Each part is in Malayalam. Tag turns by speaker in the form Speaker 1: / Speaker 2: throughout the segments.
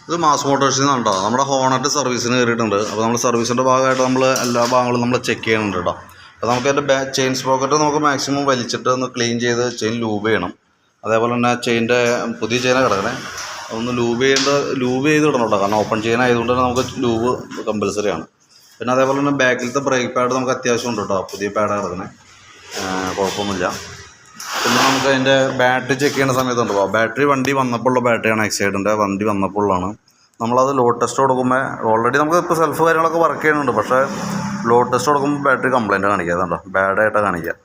Speaker 1: ഇത് മാസ് മോട്ടോഴ്സിൽ നിന്നുണ്ടോ. നമ്മുടെ ഹോണറ്റ് സർവീസിന് കയറിയിട്ടുണ്ട്. അപ്പോൾ നമ്മൾ സർവീസിൻ്റെ ഭാഗമായിട്ട് നമ്മൾ എല്ലാ ഭാഗങ്ങളും നമ്മൾ ചെക്ക് ചെയ്യുന്നുണ്ട് കേട്ടോ. അപ്പോൾ നമുക്ക് അതിൻ്റെ ചെയിൻ സ്പ്രോക്കറ്റ് നമുക്ക് മാക്സിമം വലിച്ചിട്ട് ഒന്ന് ക്ലീൻ ചെയ്ത് ചെയിൻ ലൂബ് ചെയ്യണം. അതേപോലെ തന്നെ ചെയിൻ്റെ പുതിയ ചെയിനാണ് കിടക്കണേ, അതൊന്ന് ലൂബ് ചെയ്ത് ഇടണം കേട്ടോ. കാരണം ഓപ്പൺ ചെയിൻ ആയതുകൊണ്ട് തന്നെ നമുക്ക് ലൂബ് കമ്പൽസറി ആണ്. പിന്നെ അതേപോലെ തന്നെ ബാക്കിലത്തെ ബ്രേക്ക് പാഡ് നമുക്ക് അത്യാവശ്യം ഉണ്ട് കേട്ടോ. പുതിയ പാഡാണ് കിടക്കണേ, കുഴപ്പമൊന്നുമില്ല. പിന്നെ നമുക്ക് അതിൻ്റെ ബാറ്ററി ചെക്ക് ചെയ്യുന്ന സമയത്തുണ്ടോ, ബാറ്ററി വണ്ടി വന്നപ്പോഴുള്ള ബാറ്ററിയാണ്, എക്സൈഡിൻ്റെ വണ്ടി വന്നപ്പോഴാണ്. നമ്മളത് ലോഡ് ടെസ്റ്റ് കൊടുക്കുമ്പോൾ ഓൾറെഡി നമുക്ക് ഇപ്പോൾ സെൽഫ് കാര്യങ്ങളൊക്കെ വർക്ക് ചെയ്യുന്നുണ്ട്. പക്ഷേ ലോഡ് ടെസ്റ്റ് കൊടുക്കുമ്പോൾ ബാറ്ററി കംപ്ലയിൻ്റ് കാണിക്കുക, അതുണ്ടോ ബാഡായിട്ടാണ് കാണിക്കുക.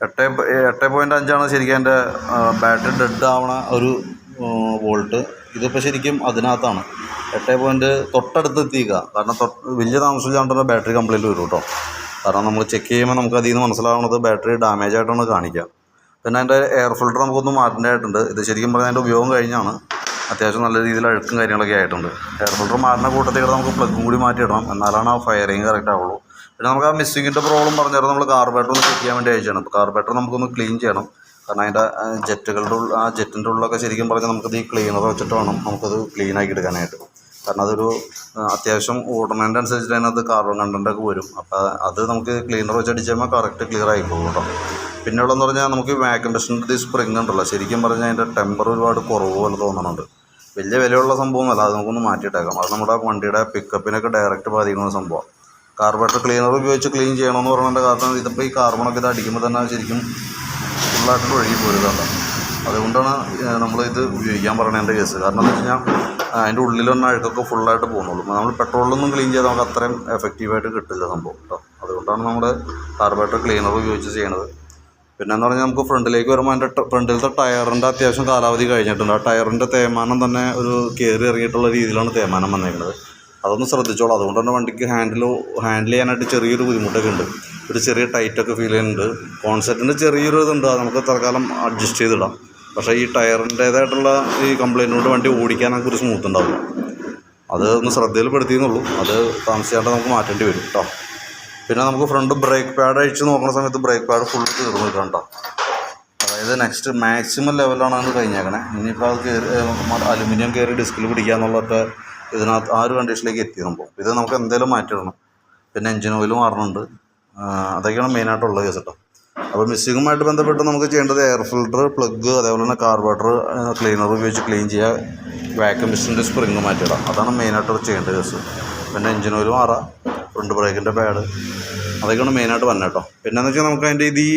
Speaker 1: 8.5 ശരിക്കും എൻ്റെ ബാറ്ററി ഡെഡ് ആവണ ഒരു വോൾട്ട്. ഇതിപ്പോൾ ശരിക്കും അതിനകത്താണ് 8 തൊട്ടടുത്ത് എത്തിക്കുക. കാരണം വലിയ താമസമില്ലാണ്ട് ബാറ്ററി കംപ്ലയിൻറ്റ് വരും കേട്ടോ. കാരണം നമ്മൾ ചെക്ക് ചെയ്യുമ്പോൾ നമുക്ക് അതിൽ നിന്ന് മനസ്സിലാവുന്നത് ബാറ്ററി ഡാമേജ് ആയിട്ടാണ് കാണിക്കുക. പിന്നെ അതിൻ്റെ എയർ ഫിൽറ്റർ നമുക്കൊന്ന് മാറ്റേണ്ടതായിട്ടുണ്ട്. ഇത് ശരിക്കും പറഞ്ഞാൽ അതിൻ്റെ ഉപയോഗം കഴിഞ്ഞാണ്. അത്യാവശ്യം നല്ല രീതിയിൽ അഴുക്കും കാര്യങ്ങളൊക്കെ ആയിട്ടുണ്ട്. എയർ ഫിൽറ്റർ മാറ്റുന്ന കൂട്ടത്തിൽ നമുക്ക് പ്ലഗും കൂടി മാറ്റിയിടണം, എന്നാലാണ് ആ ഫയറിങ് കറക്റ്റ് ആവുള്ളൂ. പിന്നെ നമുക്ക് ആ മിസ്സിങ്ങിൻ്റെ പ്രോബ്ലം പറഞ്ഞാൽ നമ്മൾ കാർബറേറ്റർ ഒന്ന് ചെക്ക് ചെയ്യാൻ വേണ്ടി അയച്ചാണ്. അപ്പോൾ കാർബറേറ്റർ നമുക്കൊന്ന് ക്ലീൻ ചെയ്യണം. കാരണം അതിൻ്റെ ജെറ്റിൻ്റെ ഉള്ളിലൊക്കെ ശരിക്കും പറഞ്ഞാൽ നമുക്കത് ഈ ക്ലീനർ വെച്ചിട്ട് വേണം നമുക്കത് ക്ലീൻ ആക്കി എടുക്കാനായിട്ട്. കാരണം അതൊരു അത്യാവശ്യം ഓടുന്നതിൻ്റെ അനുസരിച്ചിട്ട് അതിനകത്ത് കാർബൺ കണ്ടൻ്റൊക്കെ വരും. അപ്പോൾ അത് നമുക്ക് ക്ലീനർ വെച്ച് അടിച്ച് കഴിയുമ്പോൾ കറക്റ്റ് ക്ലിയർ ആയിക്കോളും കേട്ടോ. പിന്നെയുള്ളതെന്ന് പറഞ്ഞാൽ നമുക്ക് വാക്യൂം മെഷീൻ്റെ സ്പ്രിങ് ഉണ്ടല്ലോ, ശരിക്കും പറഞ്ഞാൽ അതിൻ്റെ ടെമ്പർ ഒരുപാട് കുറവ് പോലെ തോന്നുന്നുണ്ട്. വലിയ വിലയുള്ള സംഭവമല്ല, അത് നമുക്കൊന്ന് മാറ്റിയിട്ടേക്കാം. അത് നമ്മുടെ വണ്ടിയുടെ പിക്കപ്പിനൊക്കെ ഡയറക്റ്റ് ബാധിക്കുന്ന സംഭവമാണ്. കാർബറേറ്റർ ക്ലീനർ ഉപയോഗിച്ച് ക്ലീൻ ചെയ്യണമെന്ന് പറയുന്നതിൻ്റെ കാരണം ഇതിപ്പോൾ ഈ കാർബണൊക്കെ ഇത് അടിക്കുമ്പോൾ തന്നെ ശരിക്കും ഫുള്ളായിട്ട് ഒഴുകി പോരുന്നുണ്ട്. അതുകൊണ്ടാണ് നമ്മളിത് ഉപയോഗിക്കാൻ പറയുന്നതിൻ്റെ കേസ്. കാരണം എന്ന് വെച്ച് കഴിഞ്ഞാൽ അതിൻ്റെ ഉള്ളിൽ വന്ന അഴുക്കൊക്കെ ഫുള്ളായിട്ട് പോകുന്നുള്ളൂ. നമ്മൾ പെട്രോളിലൊന്നും ക്ലീൻ ചെയ്താൽ നമുക്ക് അത്രയും എഫക്റ്റീവായിട്ട് കിട്ടില്ല സംഭവം കേട്ടോ. അതുകൊണ്ടാണ് നമ്മൾ കാർബറേറ്റർ ക്ലീനർ ഉപയോഗിച്ച് ചെയ്യണത്. പിന്നെയെന്ന് പറഞ്ഞാൽ നമുക്ക് ഫ്രണ്ടിലേക്ക് വരുമ്പോൾ അതിൻ്റെ ഫ്രണ്ടിലത്തെ ടയറിൻ്റെ അത്യാവശ്യം കാലാവധി കഴിഞ്ഞിട്ടുണ്ട്. ആ ടയറിൻ്റെ തേയ്മാനം തന്നെ ഒരു കയറി ഇറങ്ങിയിട്ടുള്ള രീതിയിലാണ് തേയ്മാനം വന്നേക്കുന്നത്. അതൊന്ന് ശ്രദ്ധിച്ചോളൂ. അതുകൊണ്ട് തന്നെ വണ്ടിക്ക് ഹാൻഡിൽ ചെയ്യാനായിട്ട് ചെറിയൊരു ബുദ്ധിമുട്ടൊക്കെ ഉണ്ട്. ഒരു ചെറിയ ടൈറ്റൊക്കെ ഫീൽ ചെയ്യുന്നുണ്ട്. കോൺസെപ്റ്റിൻ്റെ ചെറിയൊരു ഇതുണ്ട്, അത് നമുക്ക് തൽക്കാലം അഡ്ജസ്റ്റ് ചെയ്തിടാം. പക്ഷേ ഈ ടയറിൻ്റേതായിട്ടുള്ള ഈ കംപ്ലയിൻ്റ് കൊണ്ട് വണ്ടി ഓടിക്കാനൊക്കെ ഒരു സ്മൂത്ത് ഉണ്ടാവില്ല. അത് ഒന്ന് ശ്രദ്ധയിൽപ്പെടുത്തിയെന്നുള്ളൂ. അത് താമസിക്കാണ്ട് നമുക്ക് മാറ്റേണ്ടി വരും കേട്ടോ. പിന്നെ നമുക്ക് ഫ്രണ്ട് ബ്രേക്ക് പാഡ് അഴിച്ച് നോക്കുന്ന സമയത്ത് ബ്രേക്ക് പാഡ് ഫുൾ തീർന്നു കേട്ടോ. അതായത് നെക്സ്റ്റ് മാക്സിമം ലെവലാണ് അത് കഴിഞ്ഞേക്കണേ. ഇനിയിപ്പോൾ അത് അലുമിനിയം കയറി ഡിസ്കിൽ പിടിക്കുക എന്നുള്ളതൊക്കെ ഇതിനകത്ത് ആ ഒരു കണ്ടീഷനിലേക്ക് എത്തി സംഭവം. ഇത് നമുക്ക് എന്തെങ്കിലും മാറ്റിയിടണം. പിന്നെ എഞ്ചിൻ ഓയിൽ മാറണുണ്ട്. അതൊക്കെയാണ് മെയിനായിട്ടുള്ള കേസ് കേട്ടോ. അപ്പോൾ മിസ്സിങ്ങുമായിട്ട് ബന്ധപ്പെട്ട് നമുക്ക് ചെയ്യേണ്ടത് എയർ ഫിൽറ്റർ, പ്ലഗ്, അതേപോലെ തന്നെ കാർബറേറ്റർ ക്ലീനർ ഉപയോഗിച്ച് ക്ലീൻ ചെയ്യുക, വാക്യൂം മെഷീൻ്റെ സ്പ്രിങ് മാറ്റിയിടാം. അതാണ് മെയിനായിട്ട് ചെയ്യേണ്ട കേസ്. പിന്നെ എഞ്ചിൻ ഓയിൽ മാറാം, ഫ്രണ്ട് ബ്രേക്കിൻ്റെ പാഡ്, അതൊക്കെയാണ് മെയിനായിട്ട് വന്നത് കേട്ടോ. പിന്നെയെന്ന് വെച്ചാൽ നമുക്ക് അതിൻ്റെ ഈ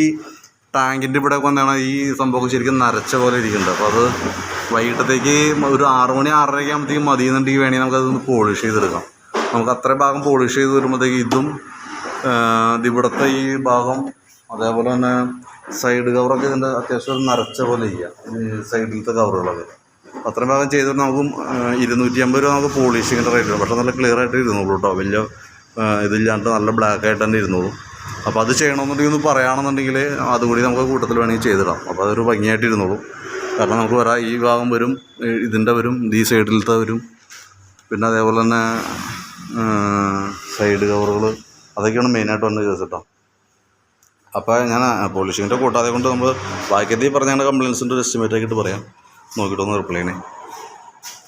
Speaker 1: ടാങ്കിൻ്റെ ഇവിടെ വന്നാണ് ഈ സംഭവം ശരിക്കും നരച്ച പോലെ ഇരിക്കുന്നുണ്ട്. അപ്പോൾ അത് വൈകിട്ടത്തേക്ക് ഒരു 6 മണി 6:30 ആകുമ്പോഴത്തേക്കും മതിയെന്നുണ്ടെങ്കിൽ വേണമെങ്കിൽ നമുക്കതൊന്ന് പോളിഷ് ചെയ്തെടുക്കാം. നമുക്ക് അത്രയും ഭാഗം പോളിഷ് ചെയ്ത് വരുമ്പോഴത്തേക്ക് ഇതും ഇവിടുത്തെ ഈ ഭാഗം, അതേപോലെ തന്നെ സൈഡ് കവറൊക്കെ ഇതിൻ്റെ അത്യാവശ്യം നരച്ച പോലെ ചെയ്യുക, സൈഡിലത്തെ കവറുകളൊക്കെ അത്രയും ഭാഗം ചെയ്തിട്ട് നമുക്ക് 250 രൂപ നമുക്ക് പോളിഷിങ്ങിൻ്റെ റേറ്റ് വരും. പക്ഷേ നല്ല ക്ലിയർ ആയിട്ട് ഇരുന്നോളൂ കേട്ടോ. വലിയ ഇതില്ലാണ്ട് നല്ല ബ്ലാക്ക് ആയിട്ട് തന്നെ ഇരുന്നോളൂ. അപ്പോൾ അത് ചെയ്യണമെന്നുണ്ടെങ്കിൽ ഒന്ന് പറയുകയാണെന്നുണ്ടെങ്കിൽ അതുകൂടി നമുക്ക് കൂട്ടത്തിൽ വേണമെങ്കിൽ ചെയ്തിടാം. അപ്പോൾ അതൊരു ഭംഗിയായിട്ട് ഇരുന്നോളൂ. കാരണം നമുക്ക് വരാം, ഈ ഭാഗം വരും, ഇതിൻ്റെ വരും, ഈ സൈഡിലത്തെ വരും, പിന്നെ അതേപോലെ തന്നെ സൈഡ് കവറുകൾ, അതൊക്കെയാണ് മെയിനായിട്ട് വന്ന കേസ് കേട്ടോ. അപ്പോൾ ഞാൻ പോളിഷിങ്ങിൻ്റെ കൂട്ടാതെ കൊണ്ട് നമ്മൾ ബാക്കിയത്തിൽ പറഞ്ഞ കംപ്ലയിൻസിൻ്റെ ഒരു എസ്റ്റിമേറ്റ് ആക്കിയിട്ട് പറയാം. നോക്കിയിട്ടൊന്ന് റിപ്ലൈ ചെയ്യണേ.